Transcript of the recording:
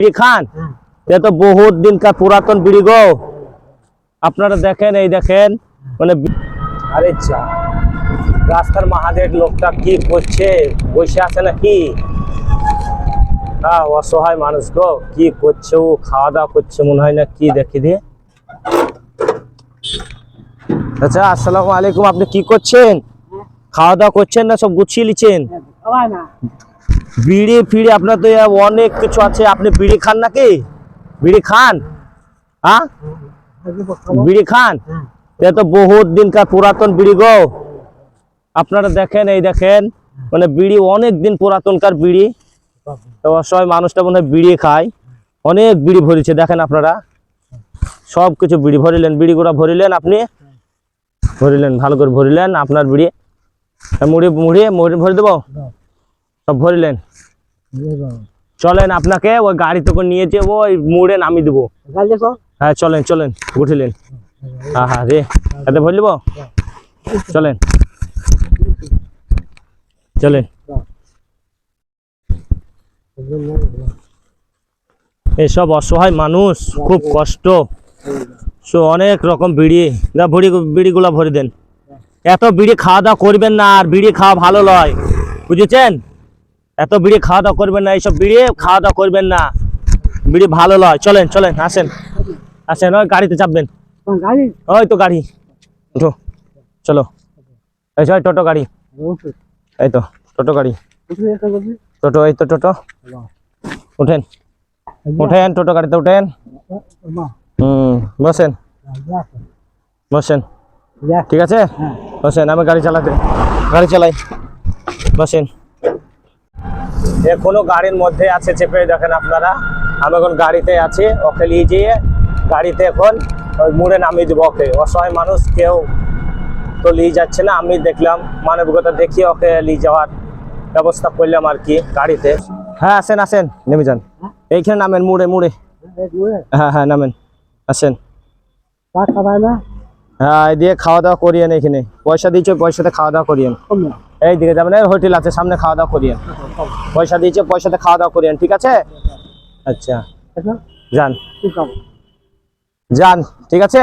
বিড়ি খান? এ তো বহুত দিনকার পুরাতন বিড়ি গো। আপনারা দেখেন, এই দেখেন মানে আরে যা রাস্তার মাঝে লোকটা কি করছে, বসে আছে নাকি? হ্যাঁ, অসহায় মানুষ গো, কি করছে ও? খাওয়া দাওয়া করছে মনে হয় না কি, দেখি দিয়ে। আচ্ছা, আসসালামু আলাইকুম। আপনি কি করছেন? খাওয়া দাওয়া করছেন না সব গুছিয়ে নিচ্ছেন? বিড়ি ফিড়ি আপনার তো অনেক কিছু আছে, আপনি বিড়ি খান নাকি? বিড়ি খান? হ্যাঁ, বিড়ি খান? এ তো বহুত দিনকার পুরাতন বিড়ি গো। আপনারা দেখেন, এই দেখেন মানে বিড়ি অনেক দিন পুরাতনকার বিড়ি। তো অসহায় মানুষটা মনে হয় বিড়ি খায়, অনেক বিড়ি ভরিছে দেখেন আপনারা, সব কিছু বিড়ি ভরিলেন, বিড়ি গুড়া ভরিলেন, আপনি ভরিলেন, ভালো করে ভরিলেন আপনার বিড়ি। মুড়ি মুড়ি মুড়ি ভরে দেবো, সব ভরিলেন। চলেন, আপনাকে ওই গাড়িতে করে নিয়ে যাবো, ওই মুড়ে নামিয়ে দেবো। হ্যাঁ চলেন চলেন, উঠিলেন। হ্যাঁ হ্যাঁ রে, এতে ভরে দেবো, চলেন চলেন। এসব অসহায় মানুষ, খুব কষ্ট, অনেক রকম বিড়ি, বিড়িগুলা ভরে দেন। এত বিড়ি খাওয়া দাওয়া করবেন না, আর বিড়ি খাওয়া ভালো নয়, বুঝেছেন? এত বিড়ি খাওয়া দাওয়া করবেন না, এইসব বিড়ি খাওয়া দাওয়া করবেন না, বিড়ি ভালো নয়। চলেন চলেন, আসেন আসেন, ওই গাড়িতে চাপবেন, ওই তো গাড়ি, উঠো, চলো। এই টোটো গাড়ি, এই তো টোটো গাড়ি, টোটো, এই তো টোটো, উঠেন উঠেন, টোটো গাড়িতে উঠেন। বসেন বসেন, ঠিক আছে বসেন, আমি গাড়ি চালাই, বসেন। এখনো গাড়ির মধ্যে আছে, চেপে দেখেন আপনারা। আমি এখন গাড়িতে আছি, ওকে নিয়ে যেয়ে গাড়িতে এখন ওই মুড়ে নামিয়ে দেবো ওকে। অসহায় মানুষ, কেউ তো নিয়ে যাচ্ছে না, আমি দেখলাম মানবিকতা দেখিয়ে ওকে নিয়ে যাওয়ার ব্যবস্থা করলাম আর কি গাড়িতে। হ্যাঁ আসেন আসেন, নেমে যান, এইখানে নামেন, মুড়ে মুড়ে, হ্যাঁ হ্যাঁ নামেন, আসেন। হ্যাঁ, এই দিয়ে খাওয়া দাওয়া করিয়েন, এখানে পয়সা দিয়েছে, পয়সাতে খাওয়া দাওয়া করিয়েন। এই দিকে যাবেন, হোটেল আছে সামনে, খাওয়া দাওয়া করিয়েন, পয়সা দিয়েছে, পয়সাতে খাওয়া দাওয়া করিয়েন, ঠিক আছে? আচ্ছা যান যান, ঠিক আছে।